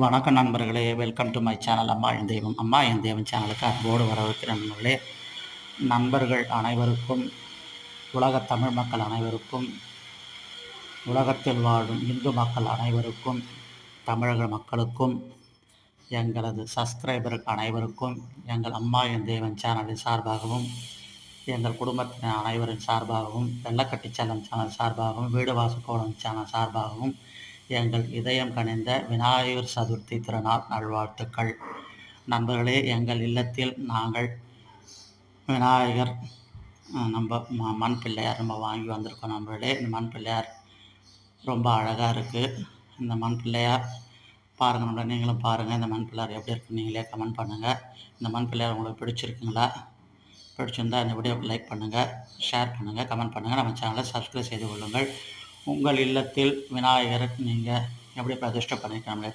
வணக்கம் நண்பர்களே, welcome to my channel அம்மா என் தெய்வம். அம்மா என் தெய்வம் சேனலுக்கு அன்போடு வரவேற்கிற நண்பர்களே. நண்பர்கள் அனைவருக்கும், உலகத் தமிழ் மக்கள் அனைவருக்கும், உலகத்தில் வாழும் இந்து மக்கள் அனைவருக்கும், தமிழக மக்களுக்கும், எங்களது சப்ஸ்கிரைபர்கள் அனைவருக்கும், எங்கள் அம்மா என் தெய்வம் சேனலின் சார்பாகவும், எங்கள் குடும்பத்தினர் அனைவரின் சார்பாகவும், வெள்ளக்கட்டி செல்லம் சேனல் சார்பாகவும், வீடு வாசக்கோலம் சேனல் சார்பாகவும் எங்கள் இதயம் கனிந்த விநாயகர் சதுர்த்தி திருநாள் நல்வாழ்த்துக்கள். நண்பர்களே, எங்கள் இல்லத்தில் நாங்கள் விநாயகர் நம்ம மண் பிள்ளையார் நம்ம வாங்கி வந்திருக்கோம். நண்பர்களே, இந்த மண் பிள்ளையார் ரொம்ப அழகாக இருக்குது. இந்த மண் பிள்ளையார் பாருங்கள் நண்பர்களே, நீங்களும் பாருங்கள் இந்த மண் பிள்ளையார் எப்படி இருக்குன்னு நீங்களே கமெண்ட் பண்ணுங்கள். இந்த மண் பிள்ளையார் உங்களுக்கு பிடிச்சிருக்குங்களா? பிடிச்சிருந்தால் இந்த வீடியோவுக்கு லைக் பண்ணுங்கள், ஷேர் பண்ணுங்கள், கமெண்ட் பண்ணுங்கள். நம்ம சேனலை சப்ஸ்கிரைப் செய்து கொள்ளுங்கள். உங்கள் இல்லத்தில் விநாயகர் நீங்கள் எப்படி பிரதிஷ்டை பண்ணியிருக்கீங்க